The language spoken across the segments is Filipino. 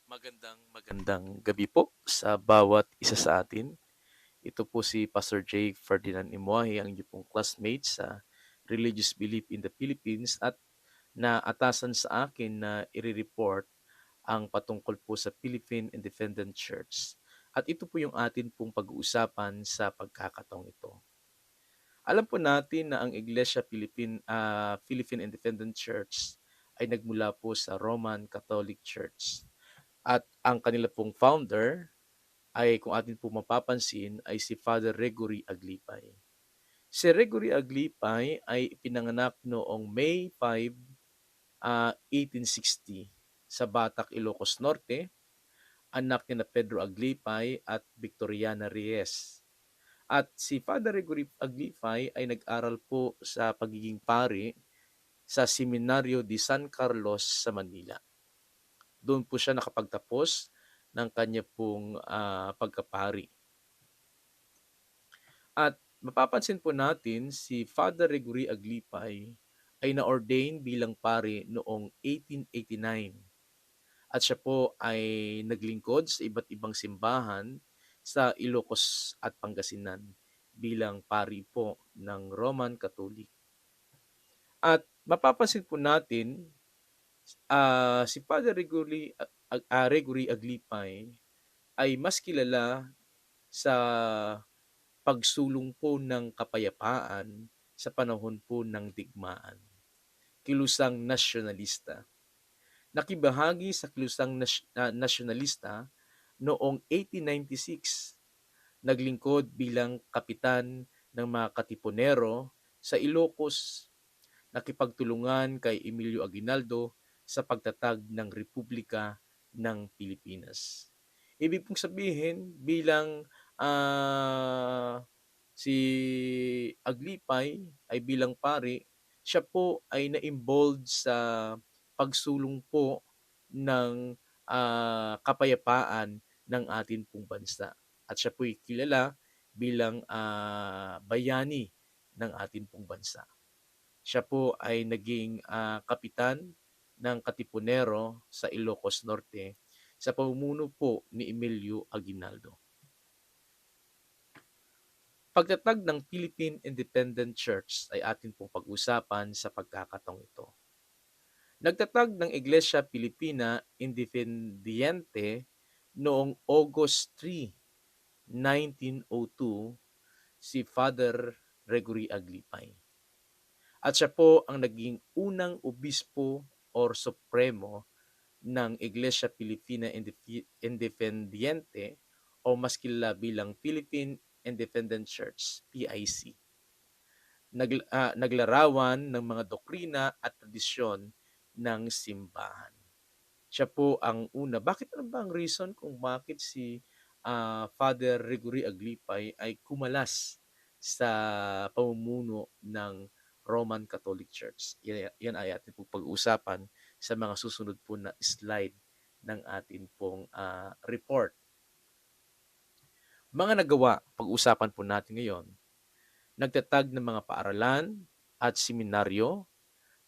Magandang gabi po sa bawat isa sa atin. Ito po si Pastor J. Ferdinand Imoahe, ang inyong pong classmate sa Religious Belief in the Philippines at naatasan sa akin na i-report ang patungkol po sa Philippine Independent Church. At ito po yung atin pong pag-uusapan sa pagkakataong ito. Alam po natin na ang Philippine Independent Church ay nagmula po sa Roman Catholic Church. At ang kanila pong founder ay kung atin po mapapansin ay si Father Gregory Aglipay. Si Gregory Aglipay ay pinanganak noong May 5, 1860 sa Batac, Ilocos Norte, anak ni na Pedro Aglipay at Victoriana Reyes. At si Father Gregory Aglipay ay nag-aral po sa pagiging pari sa Seminaryo de San Carlos sa Manila. Doon po siya nakapagtapos ng kanya pong pagkapari. At mapapansin po natin si Father Gregory Aglipay ay na-ordain bilang pari noong 1889. At siya po ay naglingkod sa iba't ibang simbahan sa Ilocos at Pangasinan bilang pari po ng Roman Catholic. At mapapansin po natin si Father Gregory Aglipay ay mas kilala sa pagsulong po ng kapayapaan sa panahon po ng digmaan. Kilusang nasyonalista. Nakibahagi sa kilusang nasyonalista noong 1896. Naglingkod bilang kapitan ng mga katipunero sa Ilocos. Nakipagtulungan kay Emilio Aguinaldo sa pagtatag ng Republika ng Pilipinas. Ibig pong sabihin, bilang si Aglipay ay bilang pari, siya po ay na-involved sa pagsulong po ng kapayapaan ng atin pong bansa. At siya po ay kilala bilang bayani ng atin pong bansa. Siya po ay naging kapitan ng Katipunero sa Ilocos Norte sa pamumuno po ni Emilio Aguinaldo. Pagtatag ng Philippine Independent Church ay atin pong pag-usapan sa pagkakataong ito. Nagtatag ng Iglesia Pilipina Independiente noong August 3, 1902 si Father Gregory Aglipay. At siya po ang naging unang obispo or supremo ng Iglesia Pilipina Independiente o mas kilala bilang Philippine Independent Church, PIC. Naglarawan ng mga doktrina at tradisyon ng simbahan. Siya po ang una. Ano ba ang reason kung bakit si Father Gregory Aglipay ay kumalas sa pamumuno ng Roman Catholic Church? Yan ay atin pong pag-uusapan sa mga susunod po na slide ng atin pong report. Mga nagawa, pag-usapan po natin ngayon. Nagtatag ng mga paaralan at seminaryo,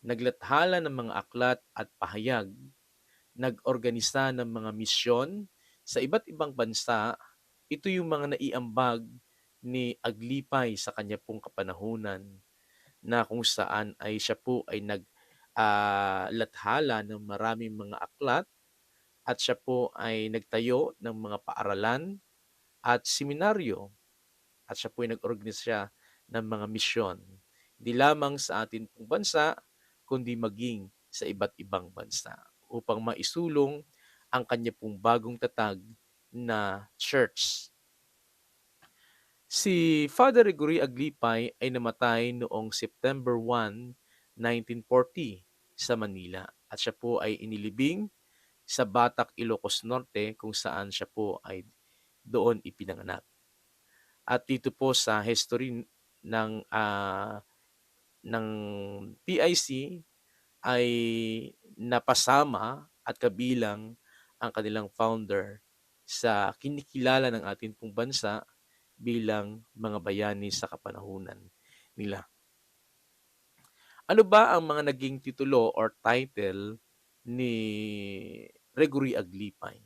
naglathala ng mga aklat at pahayag, nag-organisa ng mga misyon sa iba't ibang bansa. Ito yung mga naiambag ni Aglipay sa kanya pong kapanahunan na kung saan ay siya po ay naglathala ng maraming mga aklat at siya po ay nagtayo ng mga paaralan at seminaryo at siya po ay nag-organisa ng mga misyon. Hindi lamang sa atin pong bansa, kundi maging sa iba't ibang bansa upang maisulong ang kanya pong bagong tatag na church. Si Father Gregory Aglipay ay namatay noong September 1, 1940 sa Manila at siya po ay inilibing sa Batac, Ilocos Norte kung saan siya po ay doon ipinanganak. At dito po sa history ng PIC ay napasama at kabilang ang kanilang founder sa kinikilala ng ating pong bansa bilang mga bayani sa kapanahunan nila. Ano ba ang mga naging titulo or title ni Gregory Aglipay?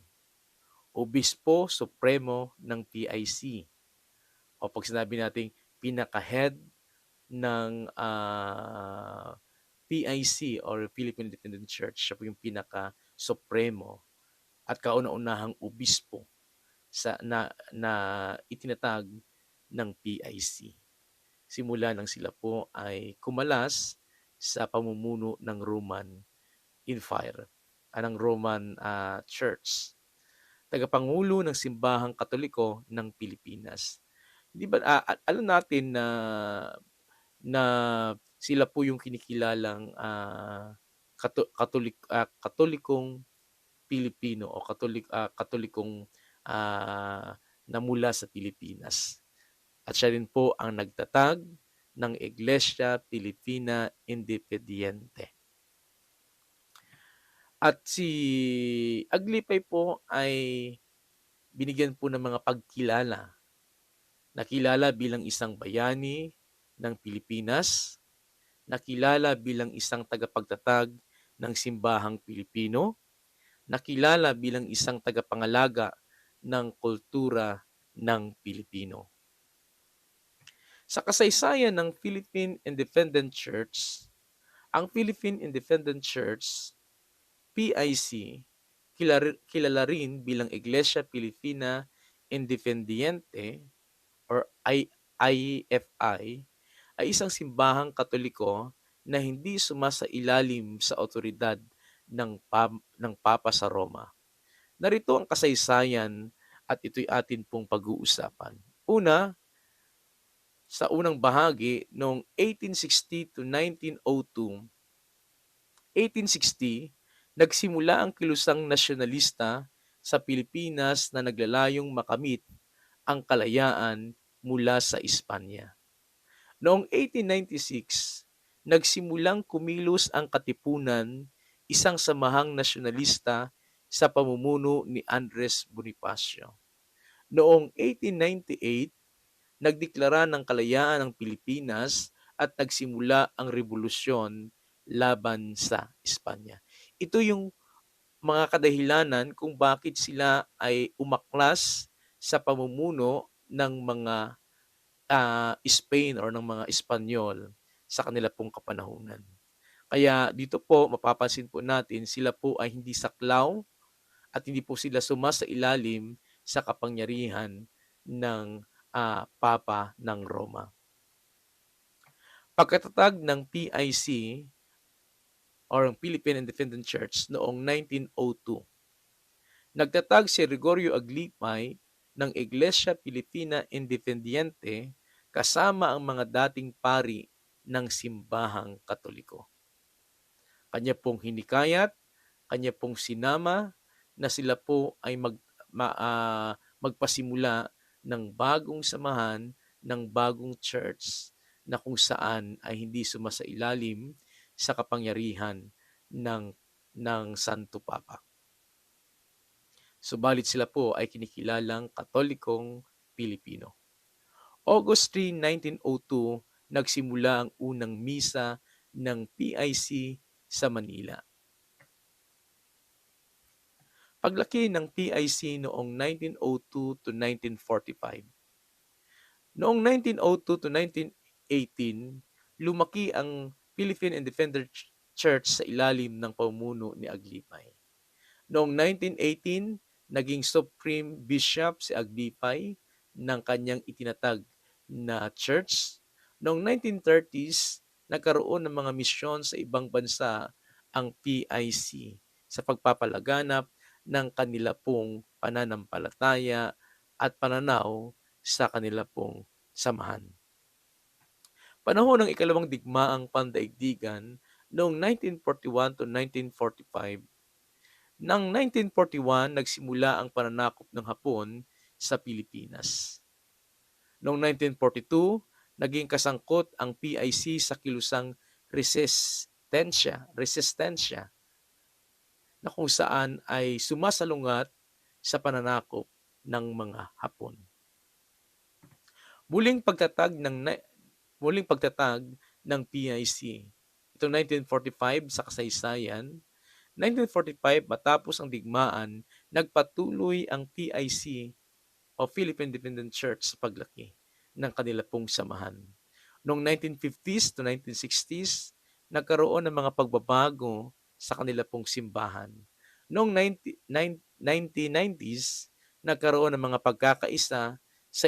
Obispo Supremo ng PIC. O pag sinabi nating pinaka-head ng PIC or Philippine Independent Church, siya po yung pinaka-supremo at kauna-unahang obispo na itinatag ng PIC. Simula nang sila po ay kumalas sa pamumuno ng Roman Empire, ng Roman Church. Tagapangulo ng Simbahang Katoliko ng Pilipinas. Di ba alam natin na sila po yung kinikilalang Katolikong Pilipino o Katolikong na mula sa Pilipinas. At siya rin po ang nagtatag ng Iglesia Pilipina Independiente. At si Aglipay po ay binigyan po ng mga pagkilala. Nakilala bilang isang bayani ng Pilipinas, nakilala bilang isang tagapagtatag ng simbahang Pilipino, nakilala bilang isang tagapangalaga ng kultura ng Pilipino. Sa kasaysayan ng Philippine Independent Church, ang Philippine Independent Church, PIC, kilala rin bilang Iglesia Pilipina Independiente or IFI, ay isang simbahang Katoliko na hindi sumasailalim sa otoridad ng Papa sa Roma. Narito ang kasaysayan at ito'y atin pong pag-uusapan. Una, sa unang bahagi noong 1860 to 1902, 1860, nagsimula ang kilusang nasyonalista sa Pilipinas na naglalayong makamit ang kalayaan mula sa Espanya. Noong 1896, nagsimulang kumilos ang Katipunan, isang samahang nasyonalista sa pamumuno ni Andres Bonifacio. Noong 1898, nagdeklara ng kalayaan ng Pilipinas at nagsimula ang revolusyon laban sa Espanya. Ito yung mga kadahilanan kung bakit sila ay umaklas sa pamumuno ng mga Spain or ng mga Espanyol sa kanila pong kapanahunan. Kaya dito po mapapansin po natin sila po ay hindi saklaw at hindi po sila sumasailalim sa kapangyarihan ng Papa ng Roma. Pagkatatag ng PIC or Philippine Independent Church noong 1902, nagtatag si Gregorio Aglipay ng Iglesia Pilipina Independiente kasama ang mga dating pari ng simbahang Katoliko. Kanya pong hinikayat, kanya pong sinama na sila po ay magpasimula ng bagong samahan, ng bagong church na kung saan ay hindi sumasailalim sa kapangyarihan ng Santo Papa. Subalit sila po ay kinikilalang Katolikong Pilipino. August 3, 1902, nagsimula ang unang misa ng PIC sa Manila. Paglaki ng PIC noong 1902 to 1945. Noong 1902 to 1918, lumaki ang Philippine Independent Church sa ilalim ng pamumuno ni Aglipay. Noong 1918, naging Supreme Bishop si Aglipay ng kanyang itinatag na church. Noong 1930s, nagkaroon ng mga misyon sa ibang bansa ang PIC sa pagpapalaganap ng kanila pong pananampalataya at pananaw sa kanila pong samahan. Panahon ng ikalawang digmaang pandaigdigan noong 1941 to 1945, noong 1941 nagsimula ang pananakop ng Hapon sa Pilipinas. Noong 1942, naging kasangkot ang PIC sa kilusang resistensya na kung saan ay sumasalungat sa pananakop ng mga Hapon. Muling pagtatag ng PIC. Ito 1945 sa kasaysayan. 1945 matapos ang digmaan, nagpatuloy ang PIC o Philippine Independent Church sa paglaki ng kanila pong samahan. Noong 1950s to 1960s, nagkaroon ng mga pagbabago sa kanila pong simbahan. Noong 1990s, nagkaroon ng mga pagkakaisa sa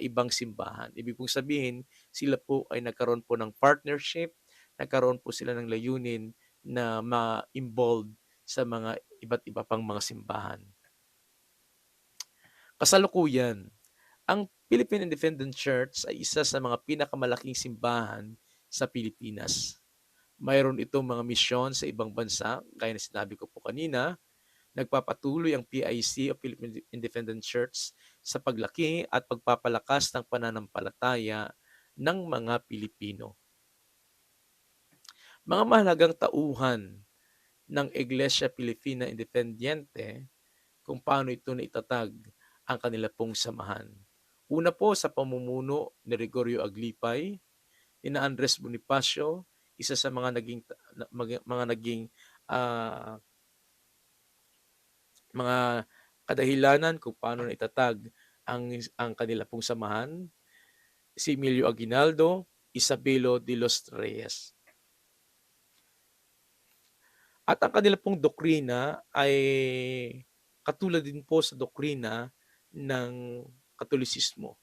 ibang simbahan. Ibig pong sabihin, sila po ay nagkaroon po ng partnership, nagkaroon po sila ng layunin na ma-involve sa mga iba't iba pang mga simbahan. Kasalukuyan, ang Philippine Independent Church ay isa sa mga pinakamalaking simbahan sa Pilipinas. Mayroon itong mga misyon sa ibang bansa, gaya na sinabi ko po kanina. Nagpapatuloy ang PIC o Philippine Independent Church sa paglaki at pagpapalakas ng pananampalataya ng mga Pilipino. Mga mahalagang tauhan ng Iglesia Pilipina Independiente kung paano ito naitatag ang kanila pong samahan. Una po sa pamumuno ni Gregorio Aglipay, ni Andres Bonifacio, isa sa mga naging ah, mga kadahilanan kung paano naitatag ang kanila pong samahan, si Emilio Aguinaldo, Isabelo de los Reyes. At ang kanila pong doktrina ay katulad din po sa doktrina ng Katolisismo.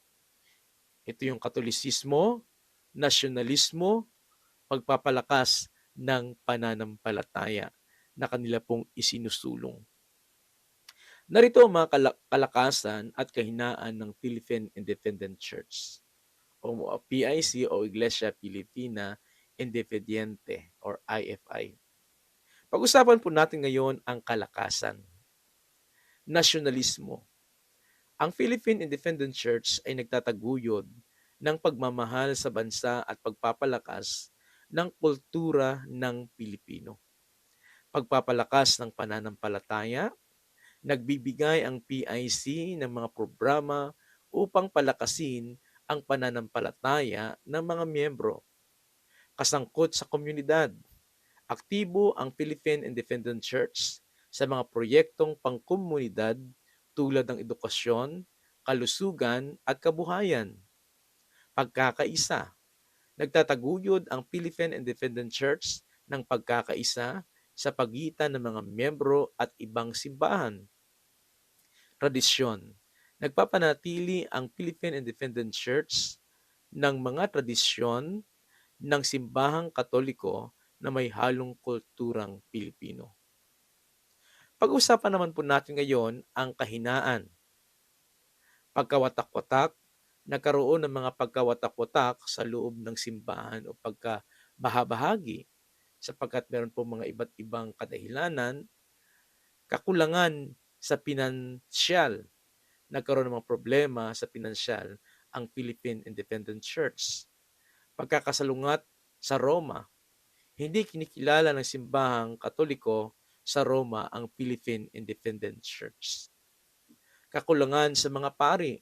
Ito yung Katolisismo, nasyonalismo, pagpapalakas ng pananampalataya na kanila pong isinusulong. Narito ang mga kalakasan at kahinaan ng Philippine Independent Church o PIC o Iglesia Pilipina Independiente or IFI. Pag-usapan po natin ngayon ang kalakasan. Nasyonalismo. Ang Philippine Independent Church ay nagtataguyod ng pagmamahal sa bansa at pagpapalakas ng kultura ng Pilipino. Pagpapalakas ng pananampalataya, nagbibigay ang PIC ng mga programa upang palakasin ang pananampalataya ng mga miyembro. Kasangkot sa komunidad, aktibo ang Philippine Independent Church sa mga proyektong pangkomunidad tulad ng edukasyon, kalusugan at kabuhayan. Pagkakaisa, nagtataguyod ang Philippine Independent Church ng pagkakaisa sa pagitan ng mga miyembro at ibang simbahan. Tradisyon, nagpapanatili ang Philippine Independent Church ng mga tradisyon ng simbahang Katoliko na may halong kulturang Pilipino. Pag-usapan naman po natin ngayon ang kahinaan. Pagkawatak-watak, nagkaroon ng mga pagkawatak-watak sa loob ng simbahan o pagkabahabahagi sapagkat meron po mga iba't ibang kadahilanan, kakulangan sa pinansyal, nagkaroon ng mga problema sa pinansyal ang Philippine Independent Church. Pagkakasalungat sa Roma, hindi kinikilala ng simbahang Katoliko sa Roma ang Philippine Independent Church. Kakulangan sa mga pari.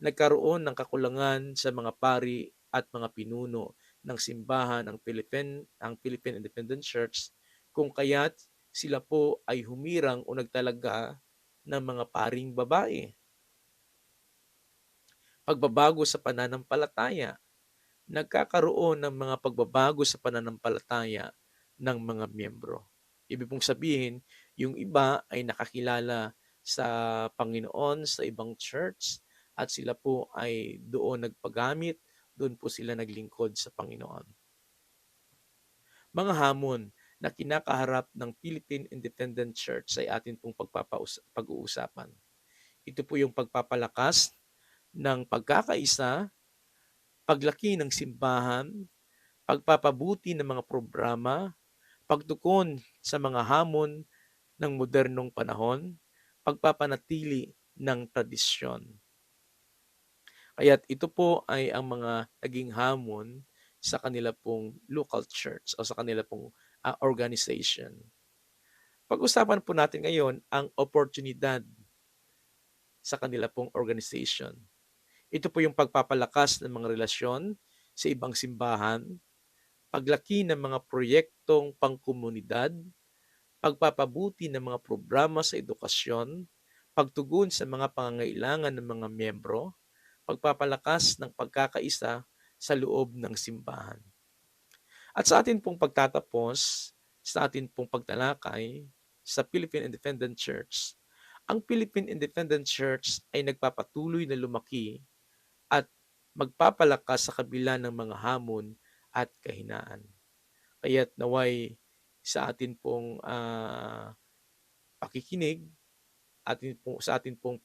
Nagkaroon ng kakulangan sa mga pari at mga pinuno ng simbahan ang Philippine Independent Church kung kaya't sila po ay humirang o nagtalaga ng mga paring babae. Pagbabago sa pananampalataya. Nagkakaroon ng mga pagbabago sa pananampalataya ng mga miyembro. Ibig pong sabihin, yung iba ay nakakilala sa Panginoon sa ibang church at sila po ay doon nagpagamit, doon po sila naglingkod sa Panginoon. Mga hamon na kinakaharap ng Philippine Independent Church ay atin pong pag-uusapan. Ito po yung pagpapalakas ng pagkakaisa, paglaki ng simbahan, pagpapabuti ng mga programa, pagtugon sa mga hamon ng modernong panahon, pagpapanatili ng tradisyon. Kaya't ito po ay ang mga naging hamon sa kanila pong local church o sa kanila pong organization. Pag-usapan po natin ngayon ang oportunidad sa kanila pong organization. Ito po yung pagpapalakas ng mga relasyon sa ibang simbahan, paglaki ng mga proyektong pangkomunidad, pagpapabuti ng mga programa sa edukasyon, pagtugon sa mga pangangailangan ng mga miyembro, pagpapalakas ng pagkakaisa sa loob ng simbahan. At sa atin pong pagtatapos, sa atin pong pagtalakay sa Philippine Independent Church, ang Philippine Independent Church ay nagpapatuloy na lumaki at magpapalakas sa kabila ng mga hamon at kahinaan. Kaya't naway sa atin pong pakikinig, sa atin pong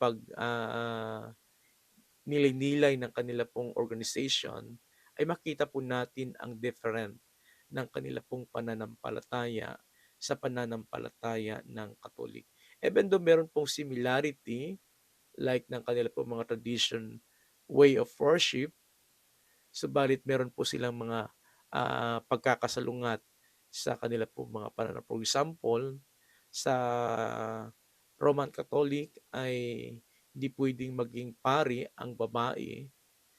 nilay-nilay ng kanila pong organization, ay makita po natin ang different ng kanila pong pananampalataya sa pananampalataya ng Katolik. Even though meron pong similarity, like ng kanila pong mga tradition, way of worship, subalit meron po silang mga pagkakasalungat sa kanila pong mga pananaw. For example, sa Roman Catholic ay hindi pwedeng maging pari ang babae,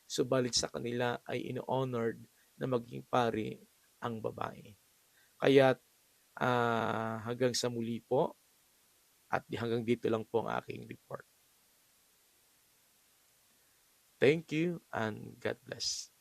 subalit sa kanila ay in-honored na maging pari ang babae. Kaya hanggang sa muli po at hanggang dito lang po ang aking report. Thank you and God bless.